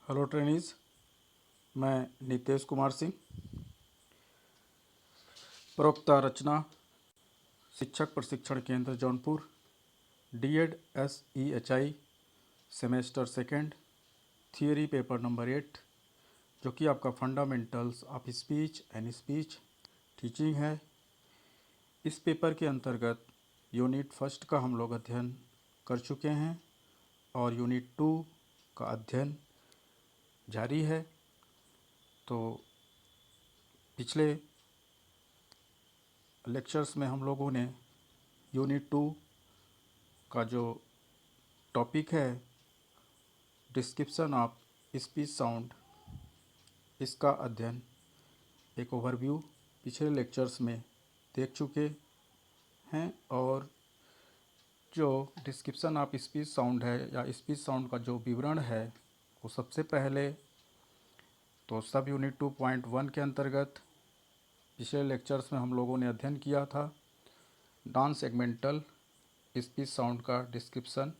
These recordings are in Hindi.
हेलो ट्रेनीज, मैं नितेश कुमार सिंह, प्रवक्ता रचना, शिक्षक प्रशिक्षण केंद्र Jaunpur, DEd SEHI semester second, theory paper number 8, जो कि आपका fundamentals of speech and speech teaching है। इस पेपर के अंतर्गत यूनिट फर्स्ट का हम लोग अध्ययन कर चुके हैं और यूनिट 2 का अध्ययन जारी है। तो पिछले लेक्चर्स में हम लोगों ने यूनिट 2 का जो टॉपिक है डिस्क्रिप्शन ऑफ स्पीच साउंड, इसका अध्ययन एक ओवरव्यू पिछले लेक्चर्स में देख चुके हैं। और जो डिस्क्रिप्शन ऑफ स्पीच साउंड है या स्पीच साउंड का जो विवरण है वो सबसे पहले तो सब यूनिट 2.1 के अंतर्गत पिछले लेक्चर्स में हम लोगों ने अध्ययन किया था नॉन सेगमेंटल स्पीच साउंड का डिस्क्रिप्शन,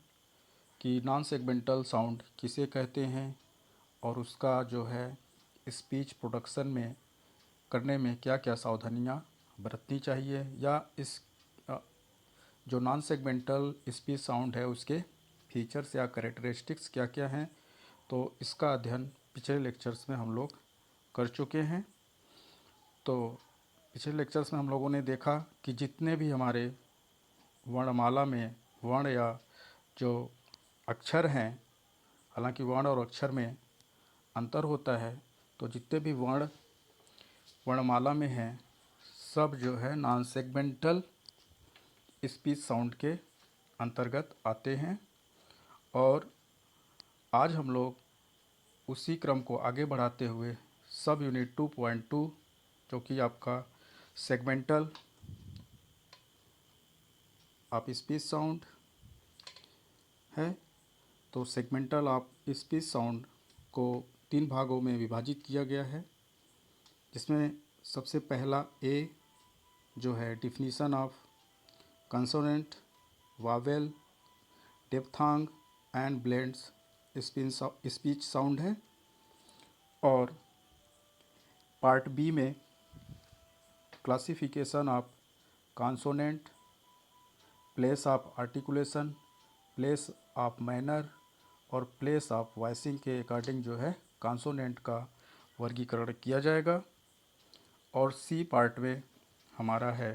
कि नॉन सेगमेंटल साउंड किसे कहते हैं और उसका जो है स्पीच प्रोडक्शन में करने में क्या क्या सावधानियां बरतनी चाहिए, या इस जो नॉन सेगमेंटल स्पीच साउंड है उसके फीचर्स या कैरेक्टरिस्टिक्स क्या क्या हैं। तो इसका अध्ययन पिछले लेक्चर्स में हम लोग कर चुके हैं। तो पिछले लेक्चर्स में हम लोगों ने देखा कि जितने भी हमारे वर्णमाला में वर्ण या जो अक्षर हैं, हालांकि वर्ण और अक्षर में अंतर होता है, तो जितने भी वर्णमाला में हैं सब जो है नॉन सेगमेंटल स्पीच साउंड के अंतर्गत आते हैं। और आज हम लोग उसी क्रम को आगे बढ़ाते हुए सब यूनिट 2.2, जो कि आपका सेगमेंटल ऑफ स्पीच साउंड है। तो सेगमेंटल ऑफ स्पीच साउंड को 3 भागों में विभाजित किया गया है, जिसमें सबसे पहला ए जो है definition of consonant, vowel, diphthong and blends speech sound है। और पार्ट बी में classification of consonant, place of articulation, place of manner और प्लेस ऑफ वॉइसिंग के अकॉर्डिंग जो है कॉन्सोनेंट का वर्गीकरण किया जाएगा। और सी पार्ट में हमारा है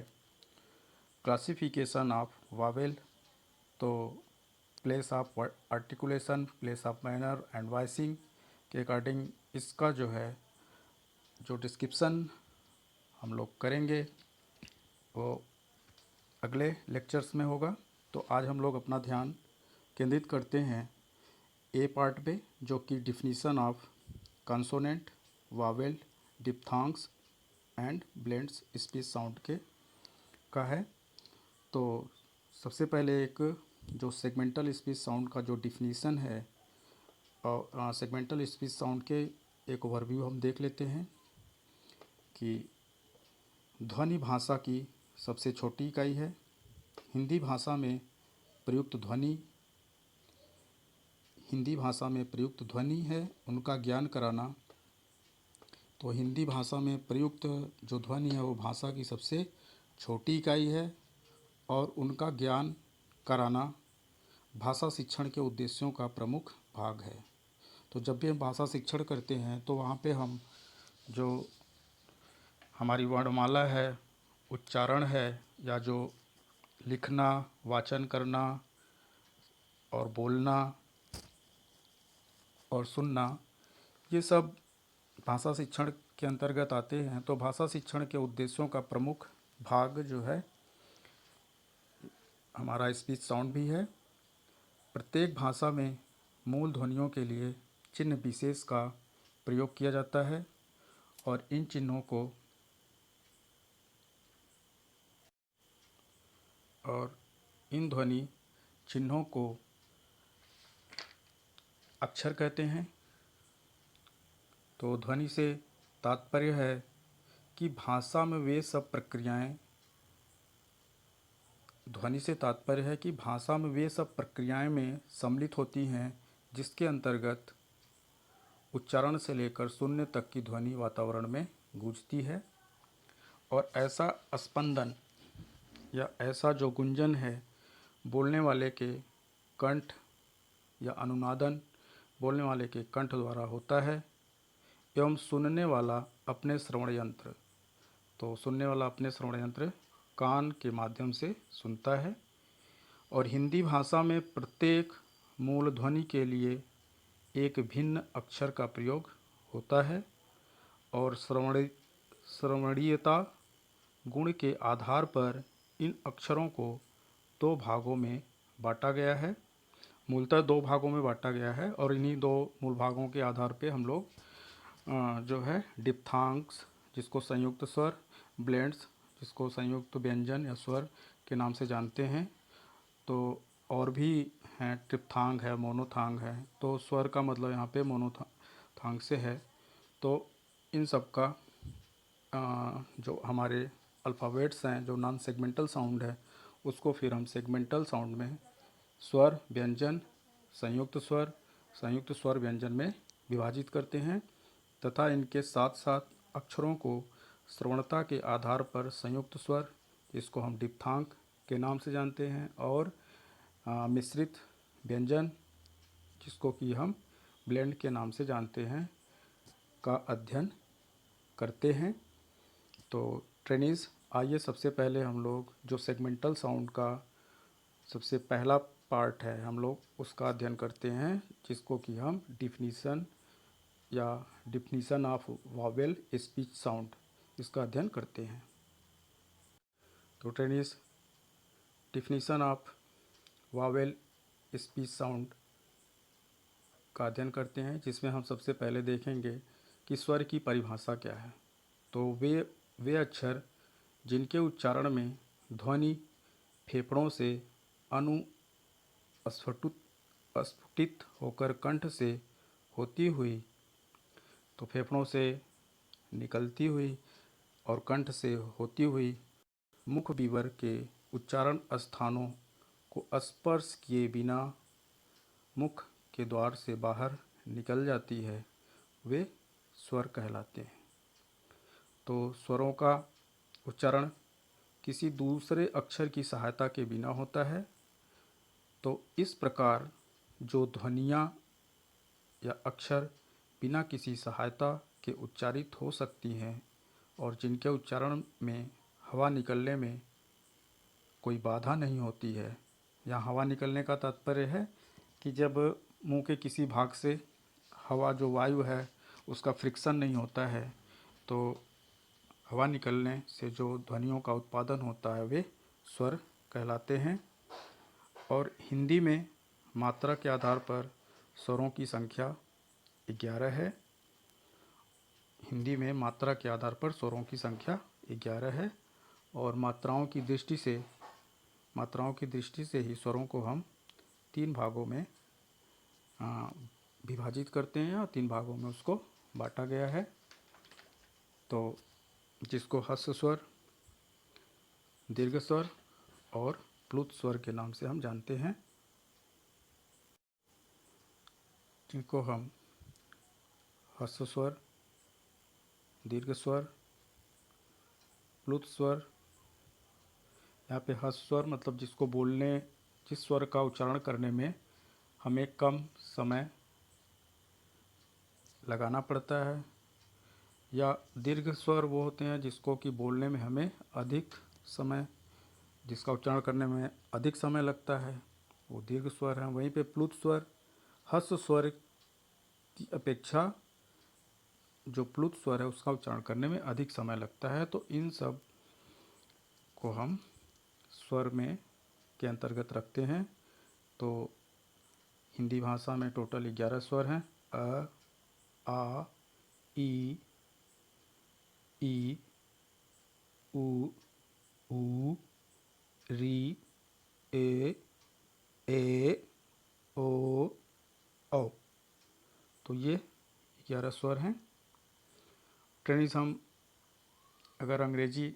क्लासिफिकेशन ऑफ वावेल, तो place of articulation, place of manner and voicing के अकॉर्डिंग इसका जो है जो डिस्क्रिप्शन हम लोग करेंगे वो अगले लेक्चर्स में होगा। तो आज हम लोग अपना ध्यान केंद्रित करते हैं ए पार्ट पे, जो कि definition of consonant, vowel, diphthongs and blends speech sound के का है। तो सबसे पहले एक जो सेगमेंटल स्पीच साउंड का जो डिफिनीशन है और सेगमेंटल स्पीच साउंड के एक ओवरव्यू हम देख लेते हैं कि ध्वनि भाषा की सबसे छोटी इकाई है। हिंदी भाषा में प्रयुक्त ध्वनि है उनका ज्ञान कराना। तो हिंदी भाषा में प्रयुक्त जो ध्वनि है वो भाषा की सबसे छोटी इकाई है और उनका ज्ञान कराना भाषा शिक्षण के उद्देश्यों का प्रमुख भाग है। तो जब भी हम भाषा शिक्षण करते हैं तो वहाँ पे हम जो हमारी वर्णमाला है, उच्चारण है, या जो लिखना, वाचन करना और बोलना और सुनना, ये सब भाषा शिक्षण के अंतर्गत आते हैं। तो भाषा शिक्षण के उद्देश्यों का प्रमुख भाग जो है हमारा स्पीच साउंड भी है। प्रत्येक भाषा में मूल ध्वनियों के लिए चिन्ह विशेष का प्रयोग किया जाता है और इन चिन्हों को और इन ध्वनि चिन्हों को अक्षर कहते हैं। तो ध्वनि से तात्पर्य है कि भाषा में वे सब प्रक्रियाएं में सम्मिलित होती हैं जिसके अंतर्गत उच्चारण से लेकर शून्य तक की ध्वनि वातावरण में गूंजती है और ऐसा स्पंदन या ऐसा जो गुंजन है बोलने वाले के कंठ या अनुनादन बोलने वाले के कंठ द्वारा होता है एवं सुनने वाला अपने श्रवण यंत्र, तो सुनने वाला अपने श्रवण यंत्र कान के माध्यम से सुनता है। और हिंदी भाषा में प्रत्येक मूल ध्वनि के लिए एक भिन्न अक्षर का प्रयोग होता है और श्रवणीयता गुण के आधार पर इन अक्षरों को दो भागों में बांटा गया है। मूलतः दो भागों में बांटा गया है और इन्हीं दो मूल भागों के आधार पे हम लोग जो है डिप्थांग्स जिसको संयुक्त स्वर, ब्लेंड्स जिसको संयुक्त व्यंजन या स्वर के नाम से जानते हैं, तो और भी हैं, ट्रिप्थांग है, मोनोथांग है। तो स्वर का मतलब यहाँ पे मोनोथांग से है। तो इन सब का जो हमारे अल्फ़ाबेट्स हैं, जो नॉन सेगमेंटल साउंड है, उसको फिर हम सेगमेंटल साउंड में स्वर, व्यंजन, संयुक्त स्वर व्यंजन में विभाजित करते हैं तथा इनके साथ साथ अक्षरों को श्रवणता के आधार पर संयुक्त स्वर, जिसको हम डिप्थांग के नाम से जानते हैं, और मिश्रित व्यंजन जिसको कि हम ब्लेंड के नाम से जानते हैं, का अध्ययन करते हैं। तो ट्रेनीज, आइए सबसे पहले हम लोग जो सेगमेंटल साउंड का सबसे पहला पार्ट है हम लोग उसका अध्ययन करते हैं, जिसको कि हम definition of vowel speech sound, इसका अध्ययन करते हैं। तो trainees, definition of vowel speech sound का अध्ययन करते हैं, जिसमें हम सबसे पहले देखेंगे कि स्वर की परिभाषा क्या है। तो वे अक्षर जिनके उच्चारण में ध्वनि फेफड़ों से स्फुटित होकर कंठ से होती हुई, तो फेफड़ों से निकलती हुई और कंठ से होती हुई मुख विवर के उच्चारण स्थानों को स्पर्श किए बिना मुख के द्वार से बाहर निकल जाती है, वे स्वर कहलाते हैं। तो स्वरों का उच्चारण किसी दूसरे अक्षर की सहायता के बिना होता है। तो इस प्रकार जो ध्वनियाँ या अक्षर बिना किसी सहायता के उच्चारित हो सकती हैं और जिनके उच्चारण में हवा निकलने में कोई बाधा नहीं होती है, या हवा निकलने का तात्पर्य है कि जब मुंह के किसी भाग से हवा, जो वायु है, उसका फ्रिक्शन नहीं होता है, तो हवा निकलने से जो ध्वनियों का उत्पादन होता है वे स्वर कहलाते हैं। और हिंदी में मात्रा के आधार पर स्वरों की संख्या 11 है। हिंदी में मात्रा के आधार पर स्वरों की संख्या 11 है और मात्राओं की दृष्टि से ही स्वरों को हम 3 भागों में विभाजित करते हैं और 3 भागों में उसको बांटा गया है। तो जिसको ह्रस्व स्वर, दीर्घ स्वर और प्लुत स्वर के नाम से हम जानते हैं, जिनको हम ह्रस्व स्वर, दीर्घ स्वर, प्लुत स्वर। यहाँ पे ह्रस्व स्वर मतलब जिस स्वर का उच्चारण करने में हमें कम समय लगाना पड़ता है, या दीर्घ स्वर वो होते हैं जिसको कि बोलने में हमें जिसका उच्चारण करने में अधिक समय लगता है, वो दीर्घ स्वर हैं। वहीं पे प्लुत स्वर ह्रस्व स्वर की अपेक्षा जो प्लुत स्वर है उसका उच्चारण करने में अधिक समय लगता है। तो इन सब को हम स्वर में के अंतर्गत रखते हैं। तो हिंदी भाषा में टोटल 11 स्वर हैं। अ, आ, ई, उ, ऊ, री, ए, ओ, औ। तो ये 11 स्वर हैं। ट्रेनिस, हम अगर अंग्रेजी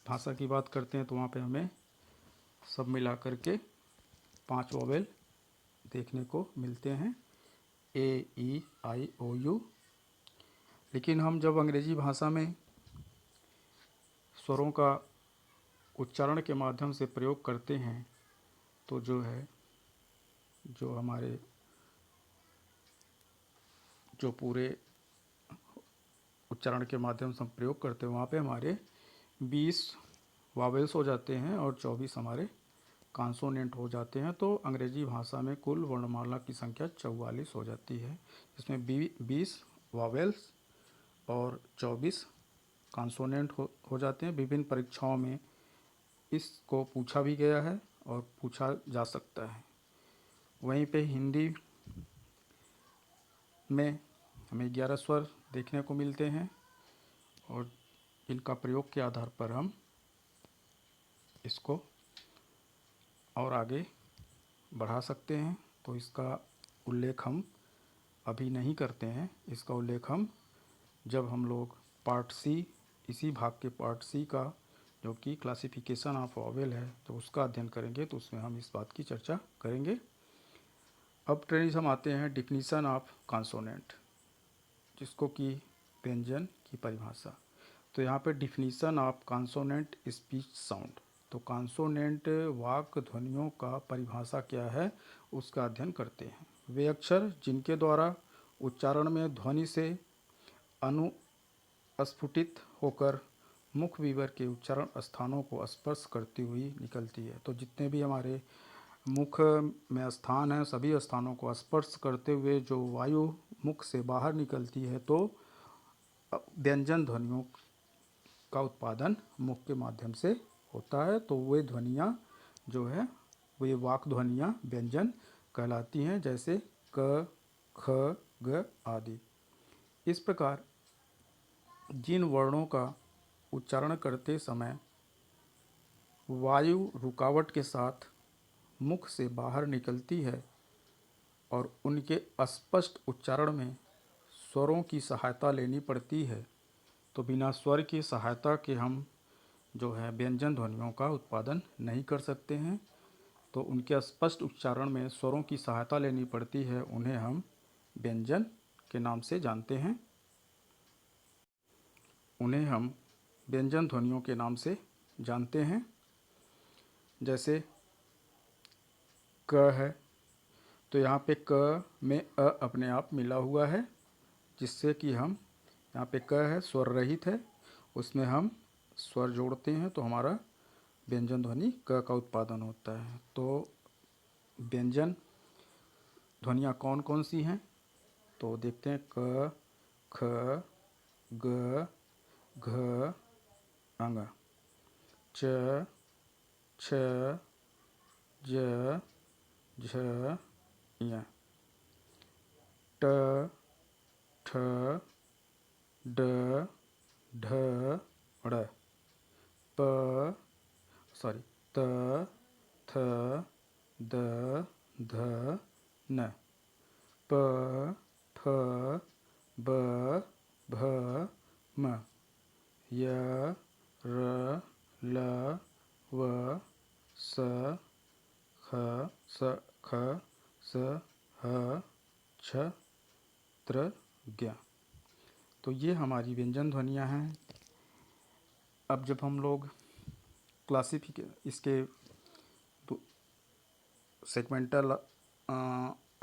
भाषा की बात करते हैं तो वहाँ पे हमें सब मिला करके 5 वोवेल देखने को मिलते हैं। AEIOU। लेकिन हम जब अंग्रेजी भाषा में स्वरों का उच्चारण के माध्यम से प्रयोग करते हैं तो जो हमारे जो पूरे उच्चारण के माध्यम से हम प्रयोग करते हैं वहाँ पे हमारे 20 वावेल्स हो जाते हैं और 24 हमारे कॉन्सोनेंट हो जाते हैं। तो अंग्रेजी भाषा में कुल वर्णमाला की संख्या 44 हो जाती है, जिसमें 20 वावेल्स और 24 कॉन्सोनेंट हो जाते हैं। विभिन्न परीक्षाओं में इसको पूछा भी गया है और पूछा जा सकता है। वहीं पे हिंदी में हमें 11 स्वर देखने को मिलते हैं और इनका प्रयोग के आधार पर हम इसको और आगे बढ़ा सकते हैं। तो इसका उल्लेख हम अभी नहीं करते हैं, इसका उल्लेख हम जब हम लोग पार्ट सी, इसी भाग के पार्ट सी का जो कि क्लासिफिकेशन ऑफ वॉवेल है तो उसका अध्ययन करेंगे, तो उसमें हम इस बात की चर्चा करेंगे। अब ट्रेनिस हम आते हैं डिफिनीसन ऑफ कॉन्सोनेंट, जिसको कि व्यंजन की परिभाषा। तो यहाँ पे definition of consonant speech sound, तो कॉन्सोनेंट वाक ध्वनियों का परिभाषा क्या है उसका अध्ययन करते हैं। वे अक्षर जिनके द्वारा उच्चारण में ध्वनि से अनुस्फुटित होकर मुख विवर के उच्चारण स्थानों को स्पर्श करती हुई निकलती है। तो जितने भी हमारे मुख में स्थान हैं सभी स्थानों को स्पर्श करते हुए जो वायु मुख से बाहर निकलती है, तो व्यंजन ध्वनियों का उत्पादन मुख के माध्यम से होता है। तो वे ध्वनियाँ जो है वे वाक ध्वनियाँ व्यंजन कहलाती हैं, जैसे क, ख, ग आदि। इस प्रकार जिन वर्णों का उच्चारण करते समय वायु रुकावट के साथ मुख से बाहर निकलती है और उनके स्पष्ट उच्चारण में स्वरों की सहायता लेनी पड़ती है, तो बिना स्वर की सहायता के हम जो है व्यंजन ध्वनियों का उत्पादन नहीं कर सकते हैं। तो उनके स्पष्ट उच्चारण में स्वरों की सहायता लेनी पड़ती है, उन्हें हम व्यंजन के नाम से जानते हैं। उन्हें हम व्यंजन ध्वनियों के नाम से जानते हैं। जैसे क है, तो यहाँ पे क में अ अपने आप मिला हुआ है, जिससे कि हम यहाँ पे क है स्वर रहित है, उसमें हम स्वर जोड़ते हैं तो हमारा व्यंजन ध्वनि क का उत्पादन होता है। तो व्यंजन ध्वनियाँ कौन कौन सी हैं तो देखते हैं। क, ख, ग, घ, ङ, च, छ, ज, झ, ञ, ट, ठ, ड, ढ, ड़, त, थ, द, ध, न, प, फ, ब, भ, म, य, र, ल, व, स, ख, स, ह, छ, त्र, ज्ञ। तो ये हमारी व्यंजन ध्वनियाँ हैं। अब जब हम लोग इसके सेगमेंटल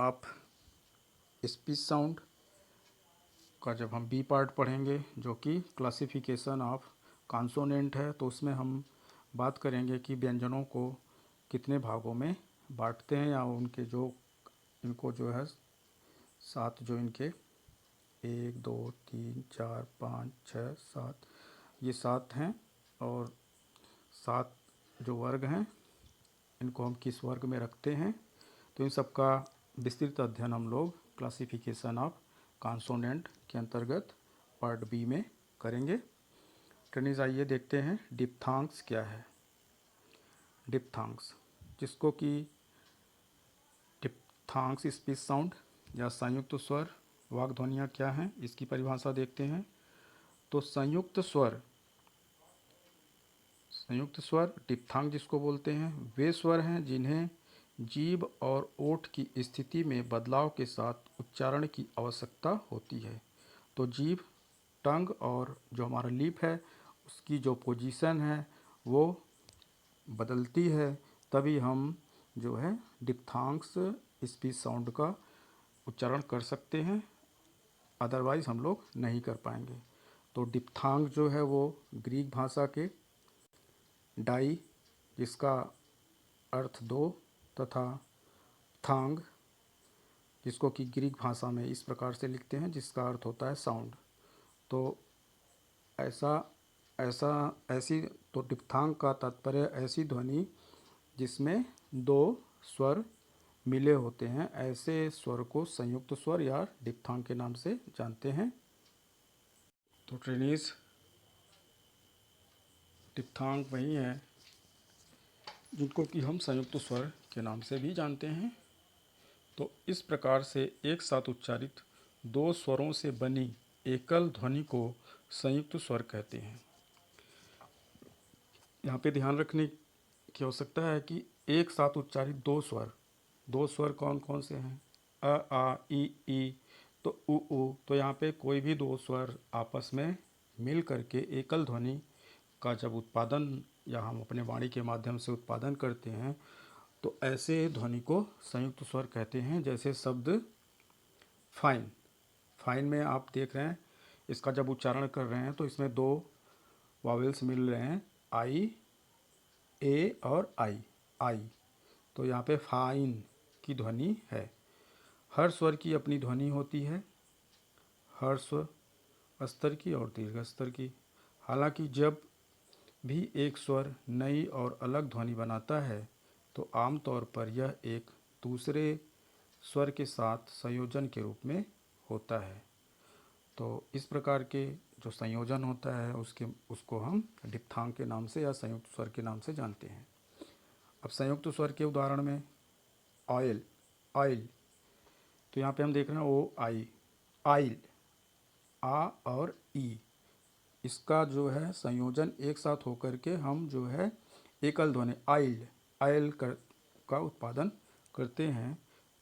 ऑफ स्पीच साउंड का जब हम बी पार्ट पढ़ेंगे, जो कि क्लासिफिकेशन ऑफ कॉन्सोनेंट है, तो उसमें हम बात करेंगे कि व्यंजनों को कितने भागों में बांटते हैं, या उनके जो इनको जो है 7 जो इनके 1 2 3 4 5 6 7 ये 7 हैं, और 7 जो वर्ग हैं इनको हम किस वर्ग में रखते हैं, तो इन सब का विस्तृत अध्ययन हम लोग क्लासिफिकेशन ऑफ कॉन्सोनेंट के अंतर्गत पार्ट बी में करेंगे। ट्रेनिज आइए देखते हैं डिप्थांग्स क्या है। डिप्थांग्स, जिसको कि डिप्थांग्स स्पीच साउंड या संयुक्त स्वर वाक ध्वनियाँ क्या हैं, इसकी परिभाषा देखते हैं। तो संयुक्त स्वर डिप्थांग जिसको बोलते हैं, वे स्वर हैं जिन्हें जीभ और ओठ की स्थिति में बदलाव के साथ उच्चारण की आवश्यकता होती है। तो जीभ, टंग और जो हमारा लिप है उसकी जो पोजीशन है वो बदलती है, तभी हम जो है डिप्थांग्स स्पीच साउंड का उच्चारण कर सकते हैं, अदरवाइज़ हम लोग नहीं कर पाएंगे। तो डिप्थांग जो है वो ग्रीक भाषा के डाई, जिसका अर्थ दो, तथा थांग, जिसको कि ग्रीक भाषा में इस प्रकार से लिखते हैं, जिसका अर्थ होता है साउंड। तो ऐसा ऐसा ऐसी तो डिप्थांग का तात्पर्य ऐसी ध्वनि जिसमें दो स्वर मिले होते हैं, ऐसे स्वर को संयुक्त स्वर या डिप्थांग के नाम से जानते हैं। तो ट्रेनीज, डिप्थांग वही है जिनको कि हम संयुक्त स्वर के नाम से भी जानते हैं। तो इस प्रकार से एक साथ उच्चारित दो स्वरों से बनी एकल ध्वनि को संयुक्त स्वर कहते हैं। यहाँ पे ध्यान रखने की आवश्यकता है कि एक साथ उच्चारित दो स्वर कौन कौन से हैं? अ, आ, ई, तो उ। तो यहाँ पे कोई भी दो स्वर आपस में मिल करके एकल ध्वनि का जब उत्पादन या हम अपने वाणी के माध्यम से उत्पादन करते हैं तो ऐसे ध्वनि को संयुक्त स्वर कहते हैं। जैसे शब्द फाइन, फाइन में आप देख रहे हैं इसका जब उच्चारण कर रहे हैं तो इसमें दो वावेल्स मिल रहे हैं, आई, ए और आई। तो यहाँ पे फाइन की ध्वनि है। हर स्वर की अपनी ध्वनि होती है, ह्रस्व स्तर की और दीर्घ स्तर की। हालांकि जब भी एक स्वर नई और अलग ध्वनि बनाता है तो आमतौर पर यह एक दूसरे स्वर के साथ संयोजन के रूप में होता है। तो इस प्रकार के जो संयोजन होता है उसको हम डिप्थांग के नाम से या संयुक्त स्वर के नाम से जानते हैं। अब संयुक्त स्वर के उदाहरण में ऑयल, ऑयल, तो यहाँ पे हम देख रहे हैं ओ आई, आइल, आ और ई, इसका जो है संयोजन एक साथ होकर के हम जो है एकल ध्वनि आइल, का उत्पादन करते हैं।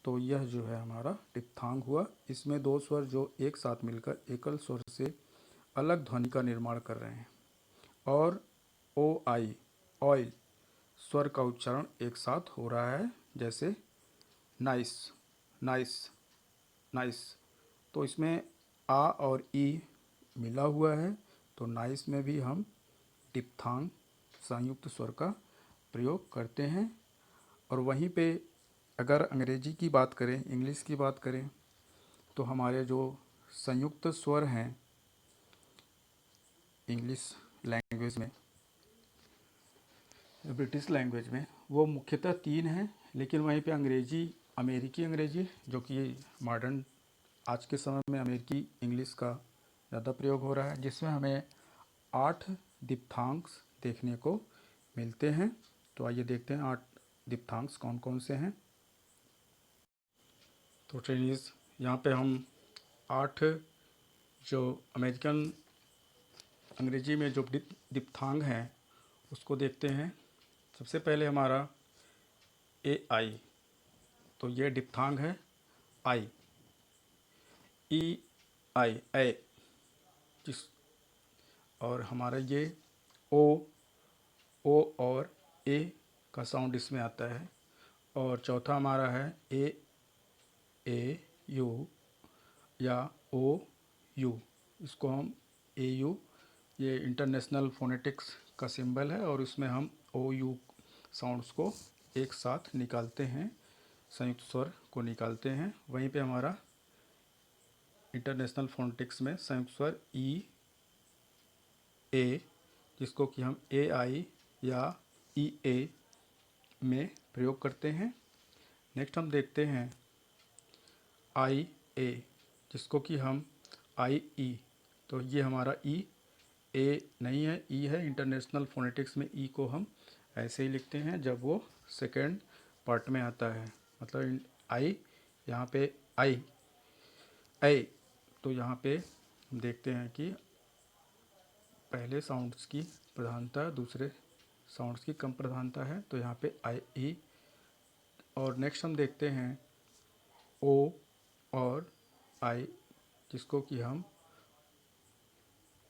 तो यह जो है हमारा डिप्थांग हुआ। इसमें दो स्वर जो एक साथ मिलकर एकल स्वर से अलग ध्वनि का निर्माण कर रहे हैं। और ओ आई, ऑयल, स्वर का उच्चारण एक साथ हो रहा है, जैसे नाइस, नाइस, नाइस। तो इसमें आ और ई मिला हुआ है, तो नाइस में भी हम डिप्थांग संयुक्त स्वर का प्रयोग करते हैं। और वहीं पे अगर अंग्रेजी की बात करें, इंग्लिश की बात करें, तो हमारे जो संयुक्त स्वर हैं इंग्लिश लैंग्वेज में, ब्रिटिश लैंग्वेज में, वो मुख्यतः तीन हैं। लेकिन वहीं पे अंग्रेजी, अमेरिकी अंग्रेजी, जो कि मॉडर्न आज के समय में अमेरिकी इंग्लिश का ज़्यादा प्रयोग हो रहा है, जिसमें हमें 8 डिप्थांग्स देखने को मिलते हैं। तो आइए देखते हैं 8 डिप्थांग्स कौन कौन से हैं। तो ट्रेनीज, यहाँ पे हम 8 जो अमेरिकन अंग्रेजी में जो डिप्थांग हैं उसको देखते हैं। सबसे पहले हमारा ए आई, तो ये डिप्थांग है आई। ई आई, ए, जिस और हमारा ये ओ और ए का साउंड इसमें आता है। और चौथा हमारा है ए यू या ओ यू, इसको हम ए यू, ये इंटरनेशनल फोनेटिक्स का सिंबल है और इसमें हम ओ यू साउंड्स को एक साथ निकालते हैं, संयुक्त स्वर को निकालते हैं। वहीं पे हमारा इंटरनेशनल फोनेटिक्स में संयुक्त स्वर ई ए, जिसको कि हम ए आई या ई ए में प्रयोग करते हैं। नेक्स्ट हम देखते हैं आई ए, जिसको कि हम आई ई, तो ये हमारा ई ए नहीं है, ई है। इंटरनेशनल फोनेटिक्स में ई को हम ऐसे ही लिखते हैं जब वो सेकेंड पार्ट में आता है, मतलब आई, यहाँ पे आई ए। तो यहाँ पे हम देखते हैं कि पहले साउंड्स की प्रधानता दूसरे साउंड्स की कम प्रधानता है। तो यहाँ पे आई ई और नेक्स्ट हम देखते हैं ओ और आई, जिसको कि हम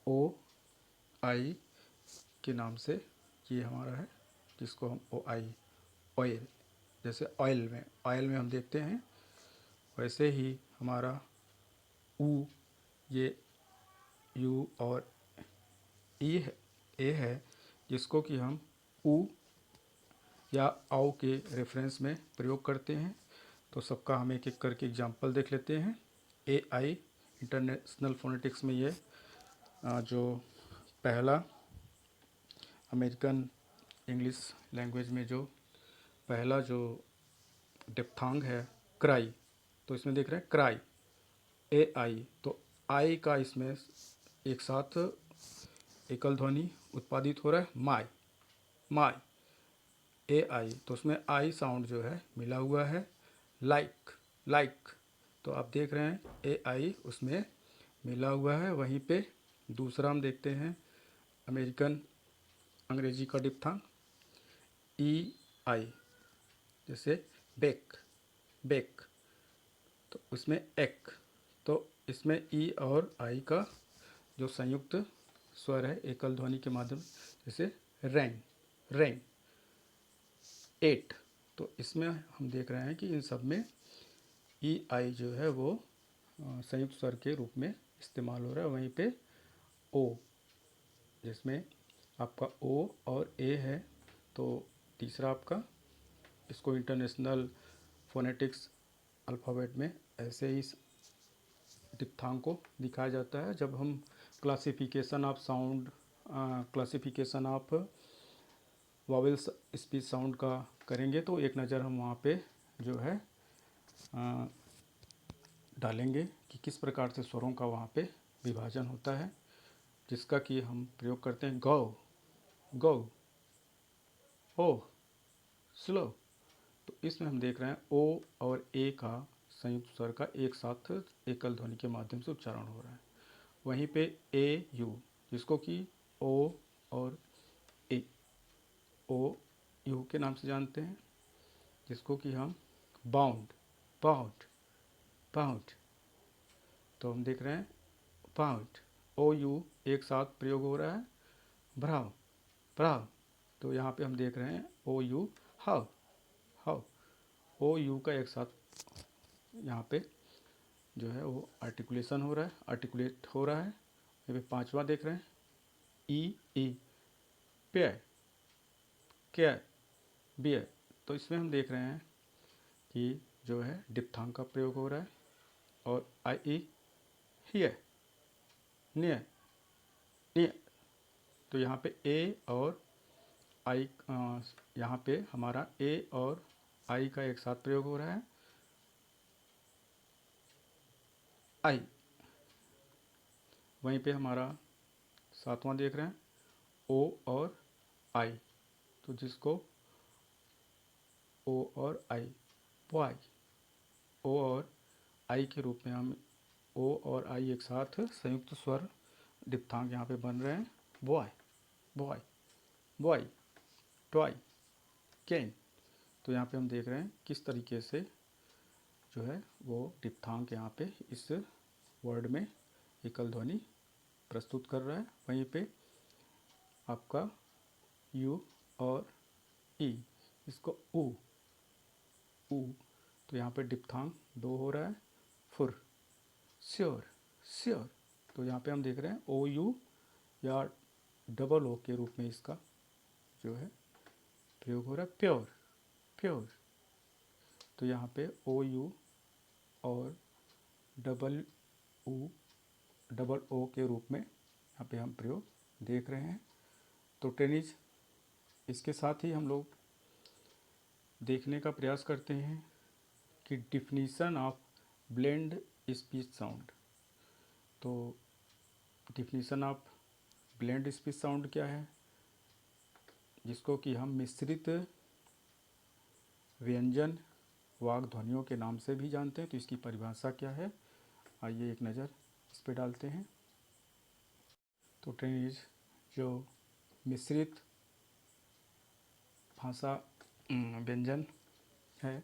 ओ आई के नाम से ये हमारा है, जिसको हम ओ आई, ऑयल, जैसे ऑयल में हम देखते हैं, वैसे ही हमारा ऊ, ये यू और ई है, ए है, जिसको कि हम ऊ या आओ के रेफरेंस में प्रयोग करते हैं। तो सबका हम एक एक करके एग्जांपल देख लेते हैं। ए आई इंटरनेशनल फोनेटिक्स में ये जो पहला अमेरिकन इंग्लिश लैंग्वेज में जो पहला जो डिप्थांग है क्राई, तो इसमें देख रहे हैं क्राई, ए आई, तो आई का इसमें एक साथ एकल ध्वनि उत्पादित हो रहा है, माई, माई, ए आई, तो उसमें आई साउंड जो है मिला हुआ है, लाइक, लाइक, तो आप देख रहे हैं ए आई उसमें मिला हुआ है। वहीं पे दूसरा हम देखते हैं अमेरिकन अंग्रेजी का डिप्थांग ई आई, जैसे बेक, बेक, तो उसमें एक, तो इसमें ई और आई का जो संयुक्त स्वर है एकल ध्वनि के माध्यम, जैसे रैंग, रैंग, एट, तो इसमें हम देख रहे हैं कि इन सब में ई आई जो है वो संयुक्त स्वर के रूप में इस्तेमाल हो रहा है। वहीं पे ओ, जिसमें आपका ओ और ए है, तो तीसरा आपका, इसको इंटरनेशनल फोनेटिक्स अल्फ़ाबेट में ऐसे ही डिप्थांग को दिखाया जाता है। जब हम classification of sound, classification of vowels speech sound का करेंगे, तो एक नज़र हम वहाँ पे जो है डालेंगे कि किस प्रकार से स्वरों का वहाँ पे विभाजन होता है, जिसका कि हम प्रयोग करते हैं गो, गो, ओ, स्लो, तो इसमें हम देख रहे हैं ओ और ए का संयुक्त स्वर का एक साथ एकल ध्वनि के माध्यम से उच्चारण हो रहा है। वहीं पे ए यू, जिसको कि ओ और ए, ओ यू के नाम से जानते हैं, जिसको कि हम बाउंड, बाउंड, बाउंड, तो हम देख रहे हैं बाउंड, ओ यू एक साथ प्रयोग हो रहा है, भ्राव, भ्राव, तो यहाँ पे हम देख रहे हैं O U, how, how, O U का एक साथ यहाँ पे जो है वो आर्टिकुलेशन हो रहा है, आर्टिकुलेट हो रहा है। यहाँ पे पांचवा देख रहे हैं ई, ई, पेयर, केयर, बियर, तो इसमें हम देख रहे हैं कि जो है डिप्थांग का प्रयोग हो रहा है। और आई ई, हियर, नियर, नियर, तो यहाँ पे ए और आई, यहाँ पे हमारा ए और आई का एक साथ प्रयोग हो रहा है, आई। वहीं पे हमारा सातवां देख रहे हैं ओ और आई, तो जिसको ओ और आई, बॉय, ओ और आई के रूप में हम ओ और आई एक साथ संयुक्त स्वर डिप्थांग यहाँ पे बन रहे हैं, boy, boy, boy, toy, can, तो यहाँ पे हम देख रहे हैं किस तरीके से जो है वो डिप्थांग यहाँ पे इस वर्ड में एकल ध्वनि प्रस्तुत कर रहा है। वहीं पे आपका यू और ई, इसको ऊ, ऊ, तो यहाँ पे डिप्थांग दो हो रहा है, फुर, श्योर, श्योर, तो यहाँ पे हम देख रहे हैं ओ यू या डबल ओ के रूप में इसका जो है प्रयोग हो रहा है, प्योर, प्योर, तो यहाँ पे ओ यू और डबल ऊ, डबल ओ के रूप में यहाँ पे हम प्रयोग देख रहे हैं। तो ट्रेनिज, इसके साथ ही हम लोग देखने का प्रयास करते हैं कि definition of blend speech sound, तो definition of blend speech sound क्या है, जिसको कि हम मिश्रित व्यंजन वाग ध्वनियों के नाम से भी जानते हैं। तो इसकी परिभाषा क्या है, आइए एक नज़र इस पे डालते हैं। तो ट्रेनिज, जो मिश्रित भाषा व्यंजन है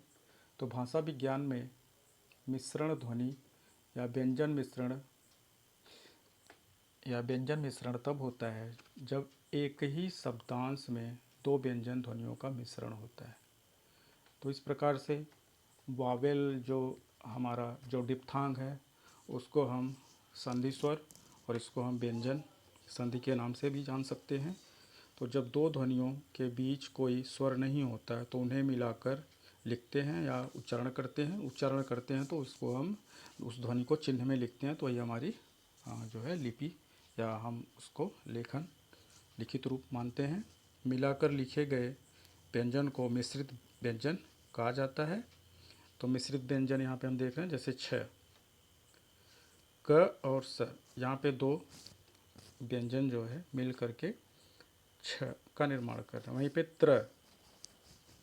तो भाषा विज्ञान में मिश्रण ध्वनि या व्यंजन मिश्रण तब होता है जब एक ही शब्दांश में दो व्यंजन ध्वनियों का मिश्रण होता है। तो इस प्रकार से वावेल जो डिप्थांग है उसको हम संधि स्वर और इसको हम व्यंजन संधि के नाम से भी जान सकते हैं। तो जब दो ध्वनियों के बीच कोई स्वर नहीं होता है तो उन्हें मिलाकर लिखते हैं या उच्चारण करते हैं तो उसको हम उस ध्वनि को चिन्ह में लिखते हैं। तो ये हमारी जो है लिपि या हम उसको लिखित रूप मानते हैं। मिलाकर लिखे गए व्यंजन को मिश्रित व्यंजन कहा जाता है। तो मिश्रित व्यंजन यहाँ पे हम देख रहे हैं, जैसे छ, क और स, यहाँ पे दो व्यंजन जो है मिल करके छ का निर्माण कर रहे हैं। वहीं पे त्र,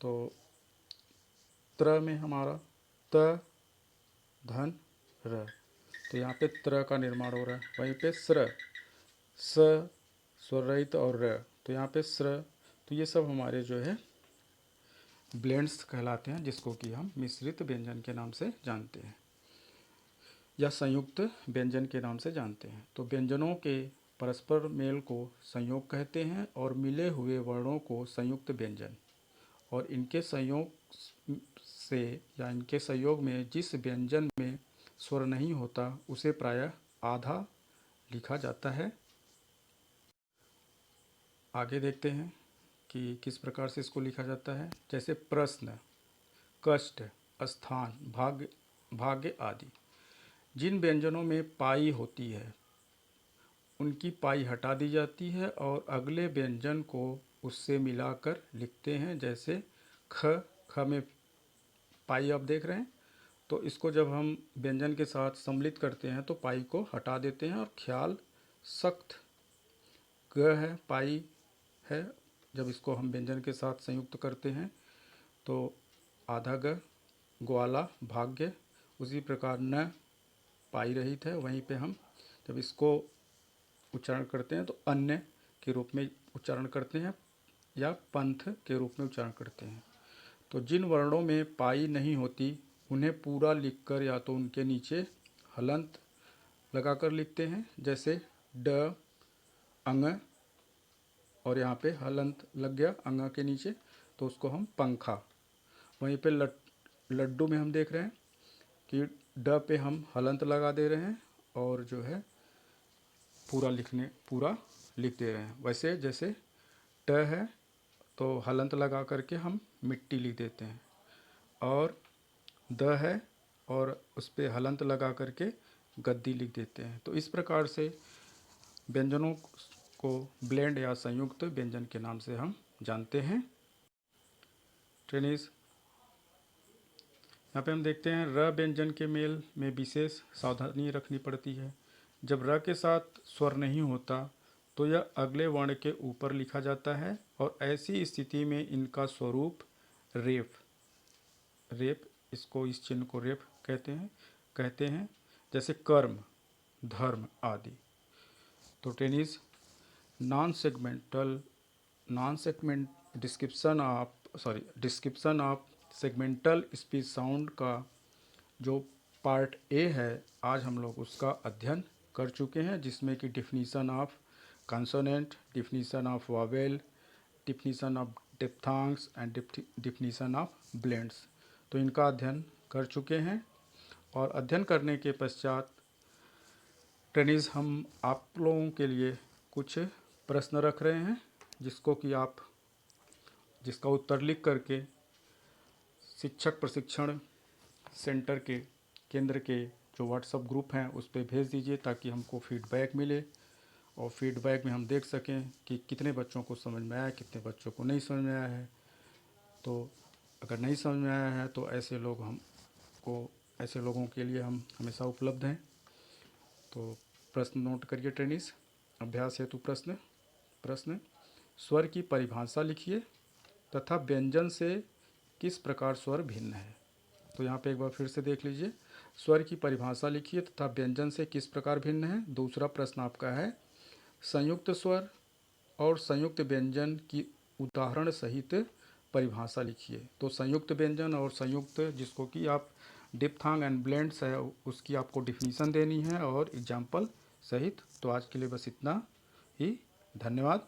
तो त्र में हमारा त धन र, तो यहाँ पे त्र का निर्माण हो रहा है। वहीं पे स्र, स स्वर रहित और र, तो यहाँ पे स्र, तो ये सब हमारे जो है ब्लेंड्स कहलाते हैं, जिसको कि हम मिश्रित व्यंजन के नाम से जानते हैं या संयुक्त व्यंजन के नाम से जानते हैं। तो व्यंजनों के परस्पर मेल को संयोग कहते हैं और मिले हुए वर्णों को संयुक्त व्यंजन, और इनके संयोग से या इनके संयोग में जिस व्यंजन में स्वर नहीं होता उसे प्रायः आधा लिखा जाता है। आगे देखते हैं कि किस प्रकार से इसको लिखा जाता है। जैसे प्रश्न, कष्ट, स्थान, भाग्य आदि। जिन व्यंजनों में पाई होती है उनकी पाई हटा दी जाती है और अगले व्यंजन को उससे मिलाकर लिखते हैं। जैसे ख, ख में पाई आप देख रहे हैं, तो इसको जब हम व्यंजन के साथ सम्मिलित करते हैं तो पाई को हटा देते हैं और ख्याल सख्त। ग है, पाई है, जब इसको हम व्यंजन के साथ संयुक्त करते हैं तो आधा ग, ग्वाला, भाग्य। उसी प्रकार न पाई रहित है, वहीं पे हम जब इसको उच्चारण करते हैं तो अन्य के रूप में उच्चारण करते हैं या पंथ के रूप में उच्चारण करते हैं। तो जिन वर्णों में पाई नहीं होती उन्हें पूरा लिखकर या तो उनके नीचे हलंत लगाकर लिखते हैं। जैसे ड, अंग, और यहाँ पे हलंत लग गया अंग के नीचे, तो उसको हम पंखा। वहीं पे लड्डू में हम देख रहे हैं कि ड पे हम हलंत लगा दे रहे हैं और जो है पूरा लिख दे रहे हैं। वैसे जैसे ट है तो हलंत लगा करके हम मिट्टी लिख देते हैं, और द है और उस पर हलंत लगा करके गद्दी लिख देते हैं। तो इस प्रकार से व्यंजनों को ब्लेंड या संयुक्त व्यंजन के नाम से हम जानते हैं। ट्रेनिस, यहाँ पे हम देखते हैं र व्यंजन के मेल में विशेष सावधानी रखनी पड़ती है। जब र के साथ स्वर नहीं होता तो यह अगले वर्ण के ऊपर लिखा जाता है और ऐसी स्थिति में इनका स्वरूप रेफ, इसको इस चिन्ह को रेफ कहते हैं। जैसे कर्म, धर्म आदि। तो tennis description of segmental speech sound का जो पार्ट ए है आज हम लोग उसका अध्ययन कर चुके हैं, जिसमें कि definition of consonant, definition of vowel, definition of diphthongs and definition of blends. तो इनका अध्ययन कर चुके हैं और अध्ययन करने के पश्चात ट्रेनिज हम आप लोगों के लिए कुछ प्रश्न रख रहे हैं, जिसका उत्तर लिख करके शिक्षक प्रशिक्षण सेंटर के केंद्र के जो व्हाट्सएप ग्रुप हैं उस पर भेज दीजिए, ताकि हमको फीडबैक मिले और फीडबैक में हम देख सकें कि कितने बच्चों को समझ में आया, कितने बच्चों को नहीं समझ में आया है। तो अगर नहीं समझ में आया है तो ऐसे लोगों के लिए हम हमेशा उपलब्ध हैं। तो प्रश्न नोट करिए ट्रेनिस। अभ्यास हेतु प्रश्न, स्वर की परिभाषा लिखिए तथा व्यंजन से किस प्रकार स्वर भिन्न है। तो यहाँ पे एक बार फिर से देख लीजिए। स्वर की परिभाषा लिखिए तथा व्यंजन से किस प्रकार भिन्न है। दूसरा प्रश्न आपका है संयुक्त स्वर और संयुक्त व्यंजन की उदाहरण सहित परिभाषा लिखिए। तो संयुक्त व्यंजन और संयुक्त जिसको कि आप डिप्थांग एंड ब्लेंड्स है उसकी आपको डिफिनीसन देनी है और एग्जाम्पल सहित। तो आज के लिए बस इतना ही। धन्यवाद।